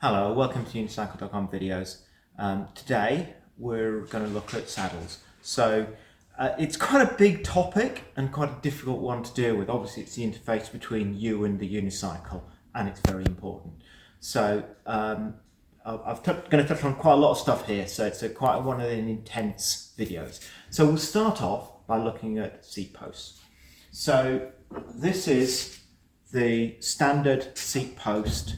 Hello, welcome to Unicycle.com videos. Today we're going to look at saddles. It's quite a big topic and quite a difficult one to deal with. Obviously it's the interface between you and the unicycle, and it's very important. I'm going to touch on quite a lot of stuff here, so it's quite one of the intense videos. So we'll start off by looking at seat posts. So this is the standard seat post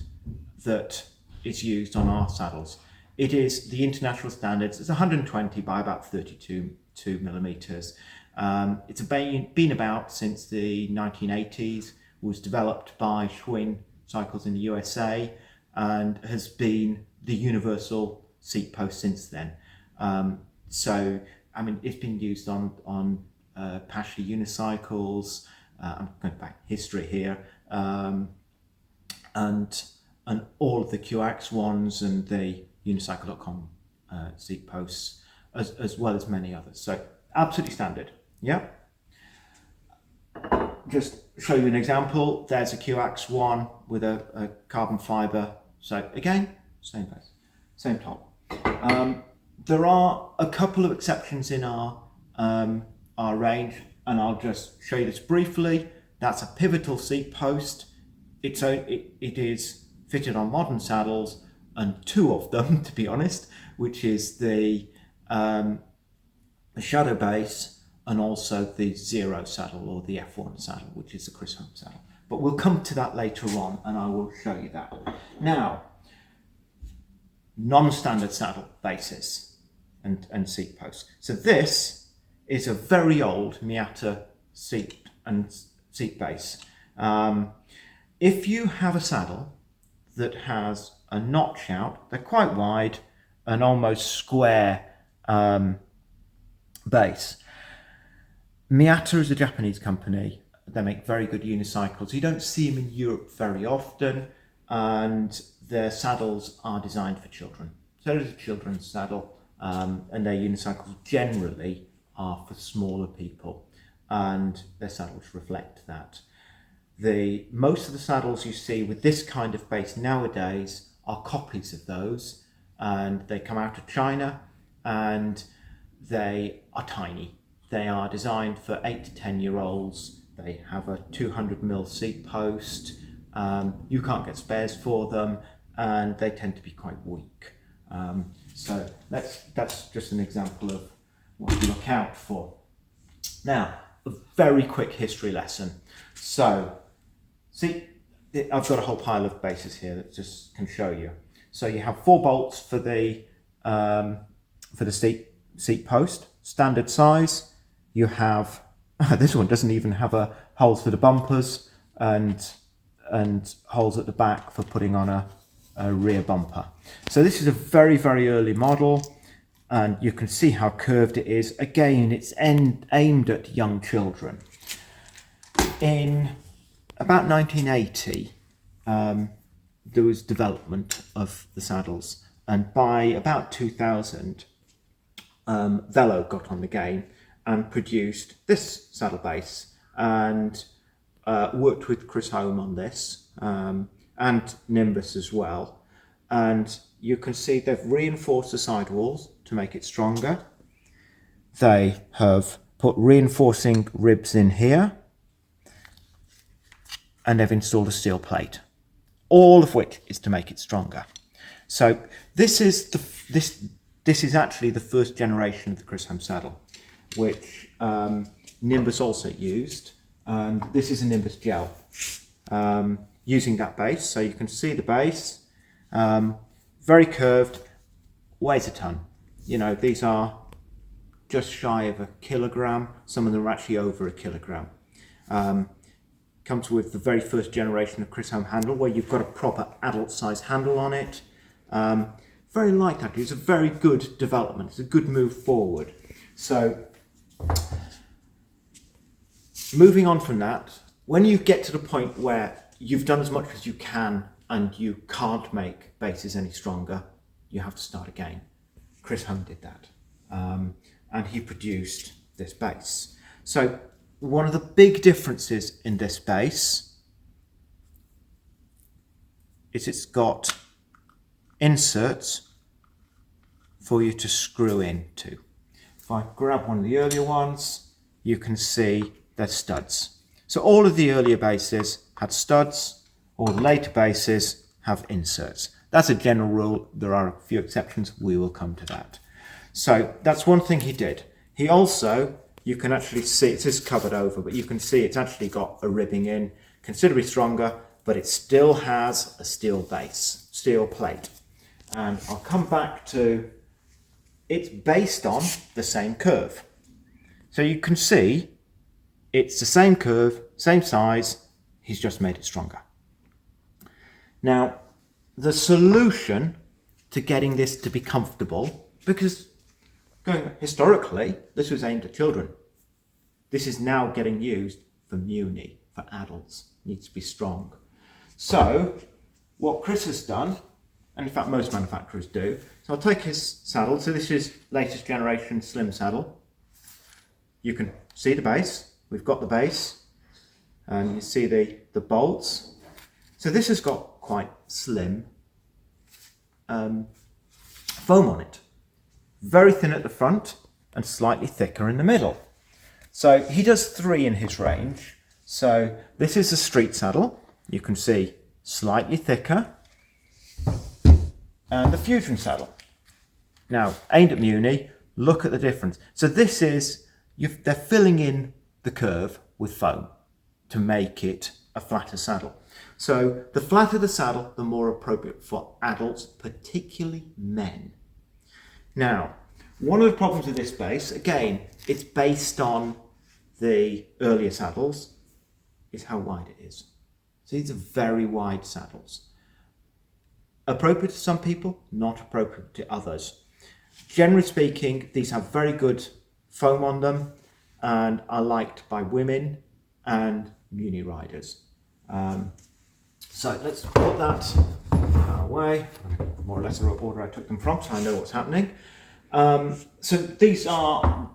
that is used on our saddles. It is the international standards. It's 120 by about 32 millimeters. It's been about since the 1980s. Was developed by Schwinn Cycles in the USA and has been the universal seat post since then. It's been used on Pashley unicycles. I'm going back history here, and all of the QX ones and the Unicycle.com seat posts, as well as many others. So absolutely standard. Yeah. Just show you an example. There's a QX one with a carbon fibre. So again, same base, same top. There are a couple of exceptions in our range, and I'll just show you this briefly. That's a pivotal seat post. It is fitted on modern saddles, and two of them, to be honest, which is the Shadow base and also the Zero saddle, or the F1 saddle, which is the Chris Holm saddle. But we'll come to that later on, and I will show you that. Now, non-standard saddle bases and seat posts. So this is a very old Miata seat base. If you have a saddle that has a notch out, they're quite wide, an almost square base. Miata is a Japanese company. They make very good unicycles. You don't see them in Europe very often, and their saddles are designed for children. So it is a children's saddle, and their unicycles generally are for smaller people, and their saddles reflect that. Most of the saddles you see with this kind of base nowadays are copies of those, and they come out of China, and they are tiny. They are designed for 8 to 10-year-olds. They have a 200mm seat post. You can't get spares for them, and they tend to be quite weak. So that's just an example of what to look out for. Now, a very quick history lesson. So, see, I've got a whole pile of bases here that just can show you. So you have 4 bolts for the seat post, standard size. You have this one doesn't even have holes for the bumpers and holes at the back for putting on a rear bumper. So this is a very, very early model, and you can see how curved it is. Again, it's aimed at young children. In about 1980, there was development of the saddles, and by about 2000, Velo got on the game and produced this saddle base, and worked with Chris Holm on this, and Nimbus as well. And you can see they've reinforced the sidewalls to make it stronger. They have put reinforcing ribs in here, and they've installed a steel plate, all of which is to make it stronger. So this is actually the first generation of the Chris Holm saddle, which Nimbus also used. This is a Nimbus gel, using that base. So you can see the base, very curved, weighs a ton. You know, these are just shy of 1 kilogram. Some of them are actually over 1 kilogram. Comes with the very first generation of Chris Holm handle, where you've got a proper adult size handle on it. Very light actually. It's a very good development. It's a good move forward. So moving on from that, when you get to the point where you've done as much as you can and you can't make bases any stronger, you have to start again. Chris Holm did that, and he produced this base. So one of the big differences in this base is it's got inserts for you to screw into. If I grab one of the earlier ones, you can see there's studs. So all of the earlier bases had studs, all the later bases have inserts. That's a general rule. There are a few exceptions. We will come to that. So that's one thing he did. He also, you can actually see, it is covered over, but you can see it's actually got a ribbing in, considerably stronger, but it still has a steel base, steel plate. And I'll come back to, it's based on the same curve. So you can see it's the same curve, same size, he's just made it stronger. Now, the solution to getting this to be comfortable, because historically, this was aimed at children. This is now getting used for muni, for adults. It needs to be strong. So, what Chris has done, and in fact most manufacturers do, so I'll take his saddle. So this is latest generation slim saddle. You can see the base. We've got the base, and you see the bolts. So this has got quite slim foam on it. Very thin at the front and slightly thicker in the middle. So he does 3 in his range. So this is a street saddle. You can see slightly thicker, and the Fusion saddle. Now, aimed at Muni, look at the difference. So this is, they're filling in the curve with foam to make it a flatter saddle. So the flatter the saddle, the more appropriate for adults, particularly men. Now, one of the problems with this base, again, it's based on the earlier saddles, is how wide it is. So these are very wide saddles. Appropriate to some people, not appropriate to others. Generally speaking, these have very good foam on them and are liked by women and muni riders. So let's put that away, more or less the order I took them from, so I know what's happening. So these are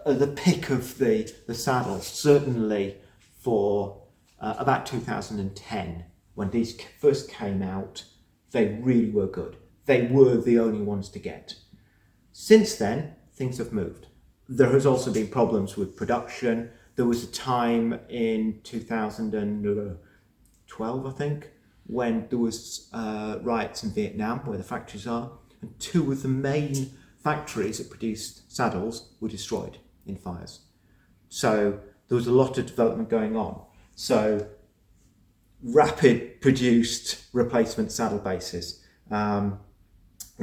the pick of the saddles, certainly for about 2010, when these first came out. They really were good. They were the only ones to get. Since then, things have moved. There has also been problems with production. There was a time in 2012, I think, when there was riots in Vietnam, where the factories are, and 2 of the main factories that produced saddles were destroyed in fires. So there was a lot of development going on. So rapid produced replacement saddle bases. In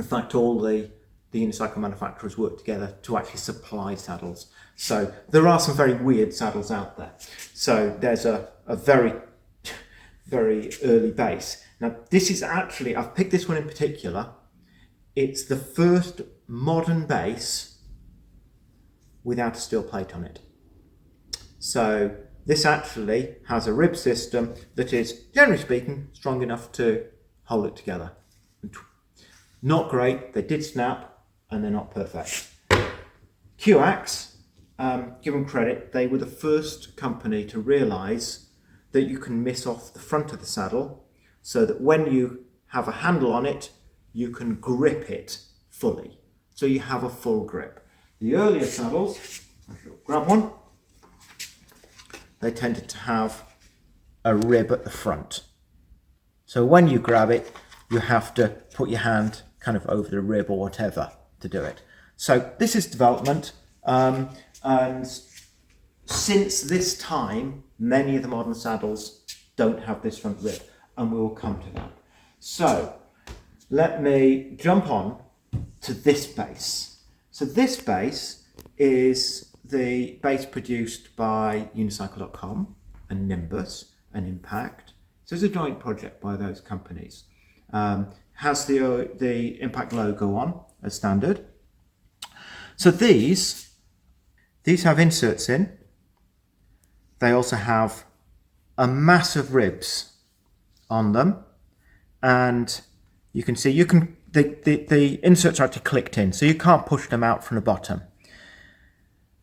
fact, all the unicycle manufacturers work together to actually supply saddles. So there are some very weird saddles out there. So there's a very, very early base. Now this is actually, I've picked this one in particular. It's the first modern base without a steel plate on it. So this actually has a rib system that is, generally speaking, strong enough to hold it together. Not great, they did snap, and they're not perfect. QAX, give them credit, they were the first company to realise that you can miss off the front of the saddle, so that when you have a handle on it, you can grip it fully. So you have a full grip. The earlier saddles, I shall grab one, they tended to have a rib at the front. So when you grab it, you have to put your hand kind of over the rib or whatever to do it. So this is development, and since this time, many of the modern saddles don't have this front rib, and we will come to that. So let me jump on to this base. So this base is the base produced by Unicycle.com and Nimbus and Impact. So it's a joint project by those companies. Has the Impact logo on as standard. So these have inserts in. They also have a mass of ribs on them, and you can see the inserts are actually clicked in, so you can't push them out from the bottom.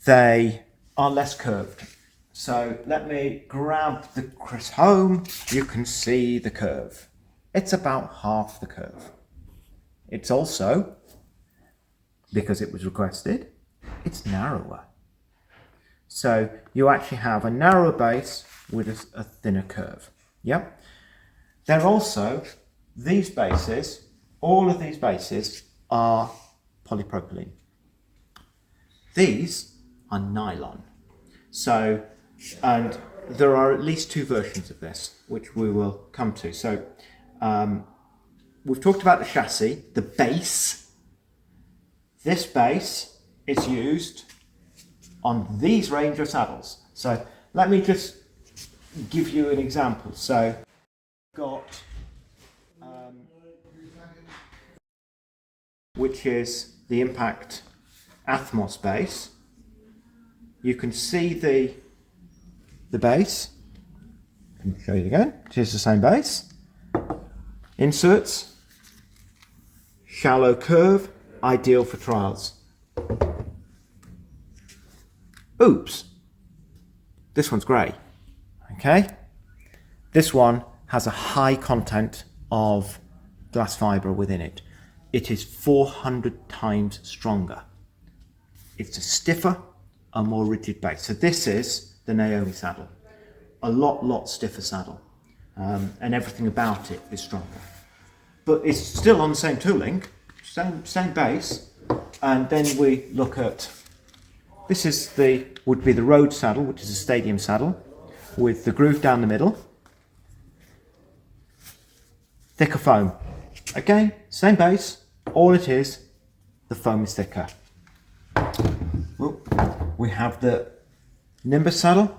They are less curved. So let me grab the Chris Home. You can see the curve. it's about half the curve. It's also, because it was requested, it's narrower. So you actually have a narrower base with a thinner curve. Yep. They're also, these bases, all of these bases are polypropylene. These are nylon. So, and there are at least two versions of this, which we will come to. So we've talked about the chassis, the base. This base is used on these range of saddles. So let me just give you an example. So got which is the Impact Athmos base. You can see the base. Let me show you again. It is the same base. Inserts, shallow curve, ideal for trials. Oops, this one's grey. Okay, this one has a high content of glass fibre within it. It is 400 times stronger. It's a stiffer and more rigid base. So this is the Naomi saddle. A lot stiffer saddle. And everything about it is stronger. But it's still on the same tooling, same base. And then we look at, this is would be the road saddle, which is a stadium saddle, with the groove down the middle. Thicker foam. Again, same base, all it is, the foam is thicker. We have the Nimbus saddle.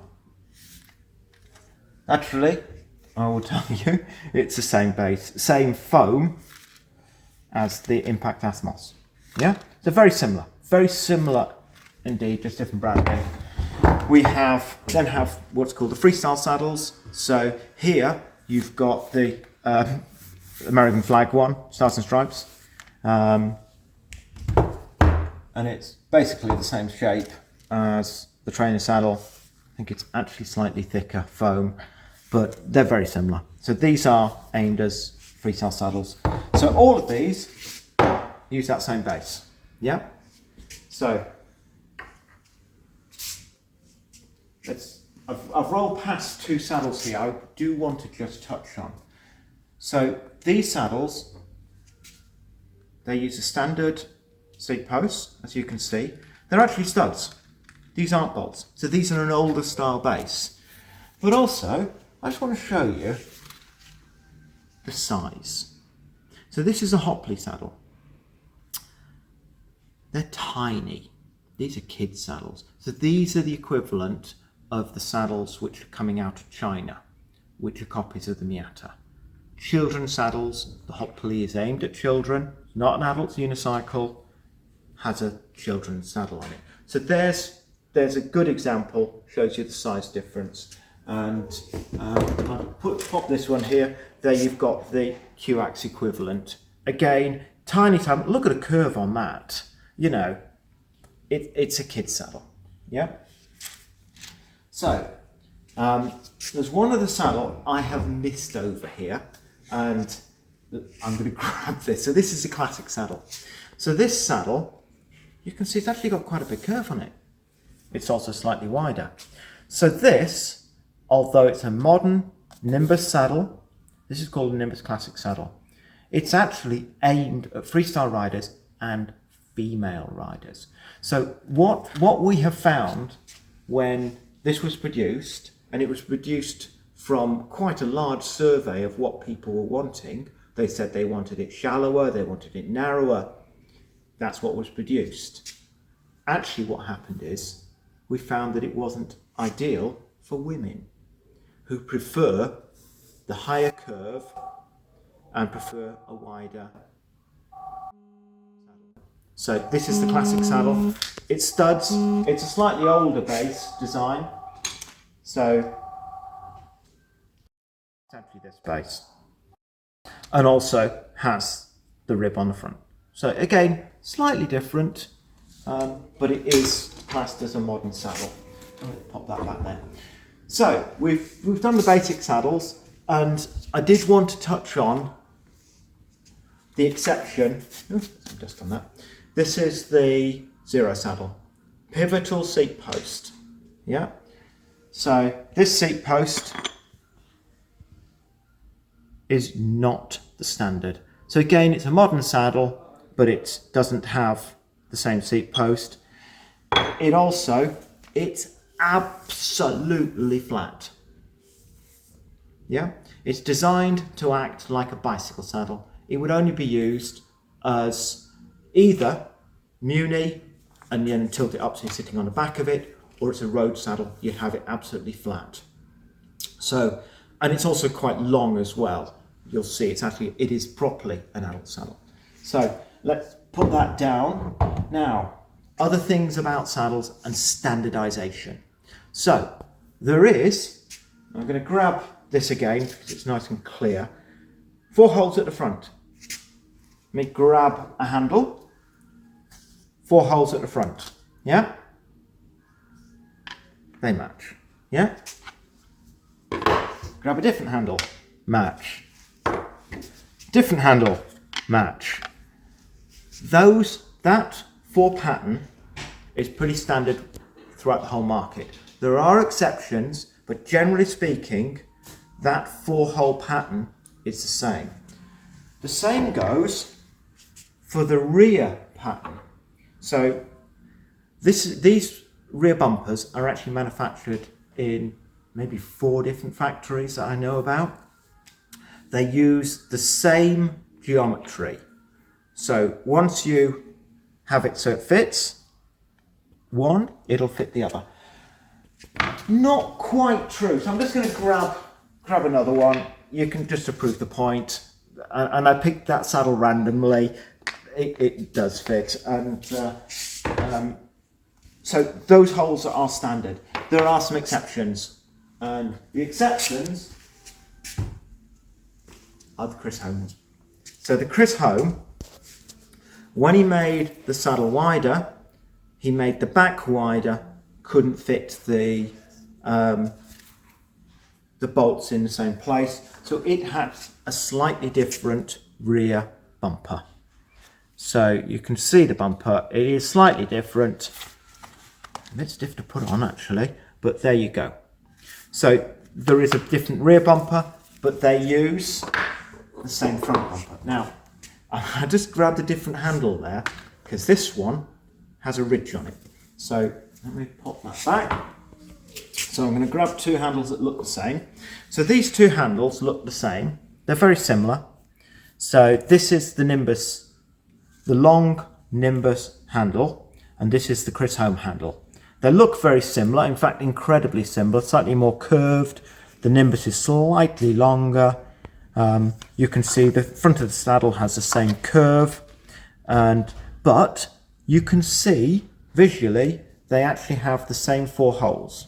Actually, I will tell you, it's the same base, same foam as the Impact Athmos. Yeah, so very similar indeed, just different branding. We then have what's called the freestyle saddles. So here you've got the American flag one, Stars and Stripes, and it's basically the same shape as the trainer saddle. I think it's actually slightly thicker foam, but they're very similar. So these are aimed as freestyle saddles. So all of these use that same base. Yeah. So I've rolled past two saddles here. I do want to just touch on. So these saddles, they use a standard seat post, as you can see. They're actually studs. These aren't bolts. So these are an older style base. But also, I just want to show you the size. So this is a Hopley saddle. They're tiny. These are kids' saddles. So these are the equivalent of the saddles which are coming out of China, which are copies of the Miata. Children's saddles, the Hopley is aimed at children, not an adult's unicycle, has a children's saddle on it. So there's a good example, shows you the size difference. And I'll pop this one here. There you've got the QAX equivalent. Again, tiny saddle. Look at the curve on that. You know, it's a kid's saddle. Yeah. So there's one other saddle I have missed over here, and I'm going to grab this. So this is a classic saddle. So this saddle, you can see it's actually got quite a big curve on it. It's also slightly wider. So this, although it's a modern Nimbus saddle, this is called a Nimbus Classic saddle. It's actually aimed at freestyle riders and female riders. So what we have found when this was produced, and it was produced from quite a large survey of what people were wanting. They said they wanted it shallower, they wanted it narrower. That's what was produced. Actually, what happened is we found that it wasn't ideal for women who prefer the higher curve and prefer a wider saddle. So this is the classic saddle. It studs. It's a slightly older base design. So it's actually this base. And also has the rib on the front. So again, slightly different, but it is classed as a modern saddle. I'll pop that back there. So we've done the basic saddles, and I did want to touch on The exception, there's some dust on that. This is the Zero saddle. Pivotal seat post. Yeah. So this seat post is not the standard. So again, it's a modern saddle, but it doesn't have the same seat post. It's absolutely flat. Yeah, it's designed to act like a bicycle saddle. It would only be used as either Muni and then tilt it up so you're sitting on the back of it, or it's a road saddle, you'd have it absolutely flat. So, and it's also quite long as well. You'll see it is properly an adult saddle. So let's put that down. Now, other things about saddles and standardization. So I'm going to grab this again because it's nice and clear. 4 holes at the front. Let me grab a handle. 4 holes at the front. Yeah? They match. Yeah? Grab a different handle. Match. Different handle. Match. That 4 pattern is pretty standard throughout the whole market. There are exceptions, but generally speaking, that 4-hole pattern is the same. The same goes for the rear pattern. So these rear bumpers are actually manufactured in maybe 4 different factories that I know about. They use the same geometry. So once you have it so it fits one, it'll fit the other. Not quite true. So I'm just going to grab another one. You can just to prove the point. And I picked that saddle randomly. It does fit. And so those holes are standard. There are some exceptions. And the exceptions are the Chris Holmes. So the Chris Home, when he made the saddle wider, he made the back wider, couldn't fit the bolts in the same place. So it had a slightly different rear bumper. So you can see the bumper, it is slightly different. A bit stiff to put on actually, but there you go. So there is a different rear bumper, but they use the same front bumper. Now, I just grabbed a different handle there because this one has a ridge on it. So let me pop that back. So I'm going to grab 2 handles that look the same. So these 2 handles look the same. They're very similar. So this is the Nimbus, the long Nimbus handle, and this is the Chris Home handle. They look very similar, in fact incredibly similar, slightly more curved. The Nimbus is slightly longer. You can see the front of the saddle has the same curve, but you can see visually they actually have the same 4 holes.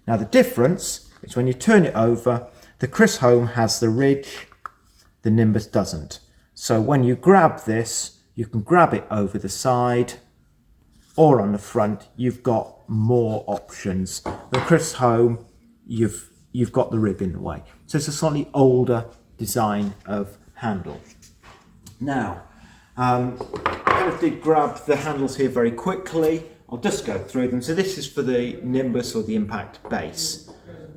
Now the difference is when you turn it over, the Chris Home has the ridge, the Nimbus doesn't. So when you grab this, you can grab it over the side or on the front. You've got more options. The Chris Home, you've got the rib in the way. So it's a slightly older design of handle. Now, I kind of did grab the handles here very quickly. I'll just go through them. So this is for the Nimbus or the Impact base.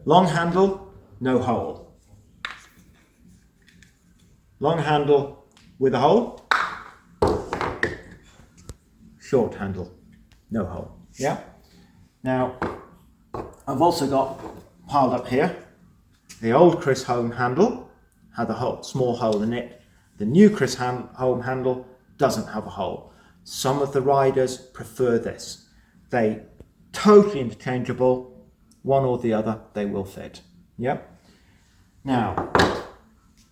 Long handle, no hole. Long handle with a hole. Short handle, no hole. Yeah. Now, I've also got piled up here the old Chris Home handle, had a small hole in it. The new Chris Home handle doesn't have a hole. Some of the riders prefer this. They totally interchangeable, one or the other, they will fit. Yep. Now,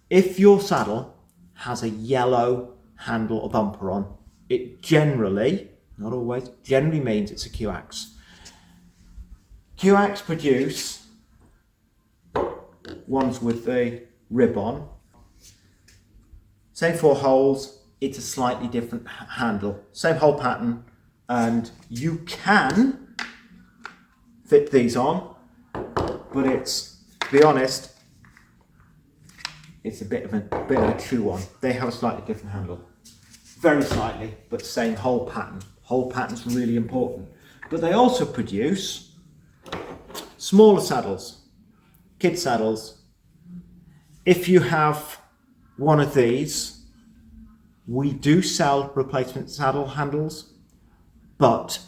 if your saddle has a yellow handle or bumper on, it generally, not always, generally means it's a QAX. QAX produce ones with the rib on. Same 4 holes, it's a slightly different handle. Same hole pattern, and you can fit these on, but it's, to be honest, it's a bit of a chew on. They have a slightly different handle. Very slightly, but same whole pattern. Whole pattern's really important. But they also produce smaller saddles, kid saddles. If you have one of these, we do sell replacement saddle handles, but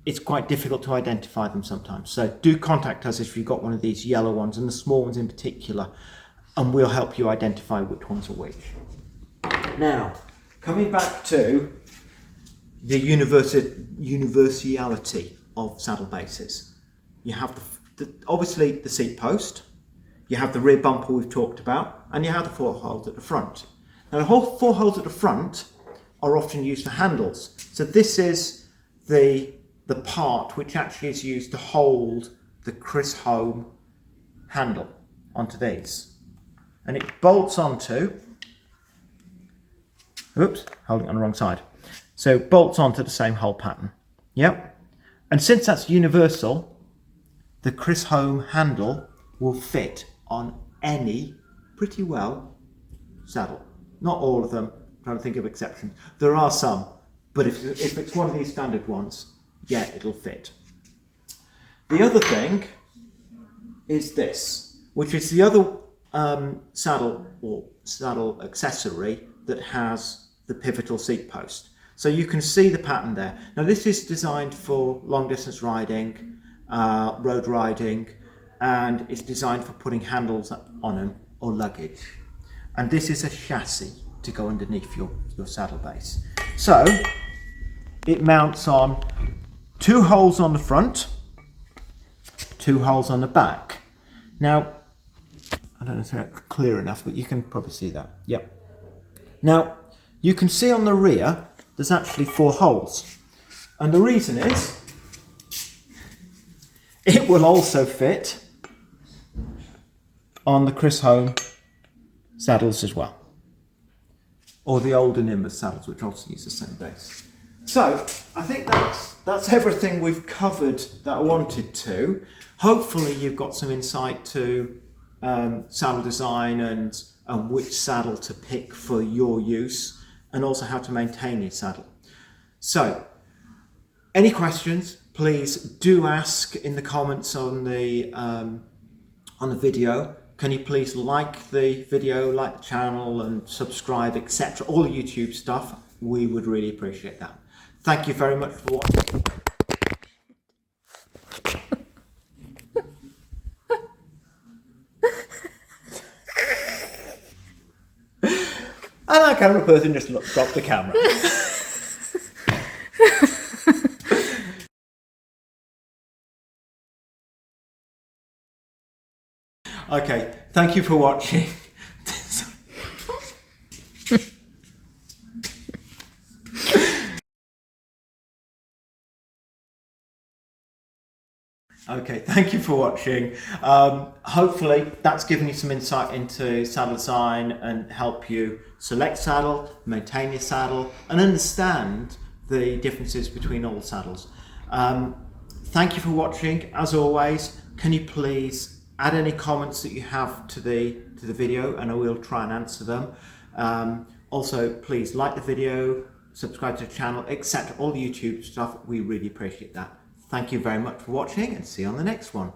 it's quite difficult to identify them sometimes. So do contact us if you've got one of these yellow ones, and the small ones in particular, and we'll help you identify which ones are which. Now, coming back to the universality of saddle bases. You have obviously the seat post, you have the rear bumper we've talked about, and you have the 4 holes at the front. Now the whole 4 holes at the front are often used for handles. So this is the part which actually is used to hold the Chisholm handle onto these. And it bolts onto, oops, holding it on the wrong side. So bolts onto the same hole pattern. Yep. And since that's universal, the Chisholm handle will fit on any, pretty well, saddle. Not all of them, I'm trying to think of exceptions. There are some, but if it's one of these standard ones, yeah, it'll fit. The other thing is this, which is the other saddle or saddle accessory that has the pivotal seat post. So you can see the pattern there. Now this is designed for long distance riding, road riding, and it's designed for putting handles on them or luggage. And this is a chassis to go underneath your saddle base. So it mounts on 2 holes on the front, 2 holes on the back. Now, I don't know if that's clear enough, but you can probably see that. Yep. Now, you can see on the rear, there's actually 4 holes. And the reason is, it will also fit on the Chisholm saddles as well. Or the older Nimbus saddles, which also use the same base. So, I think that's everything we've covered that I wanted to. Hopefully you've got some insight to saddle design and which saddle to pick for your use, and also how to maintain your saddle. So, any questions, please do ask in the comments on the video. Can you please like the video, like the channel, and subscribe, etc. All the YouTube stuff. We would really appreciate that. Thank you very much for watching. And our camera person just dropped the camera. Okay, thank you for watching. Okay, thank you for watching. Hopefully that's given you some insight into saddle design and help you select saddle, maintain your saddle, and understand the differences between all saddles. Thank you for watching. As always, can you please add any comments that you have to the video, and I will try and answer them. Also, please like the video, subscribe to the channel, etc. All the YouTube stuff. We really appreciate that. Thank you very much for watching, and see you on the next one.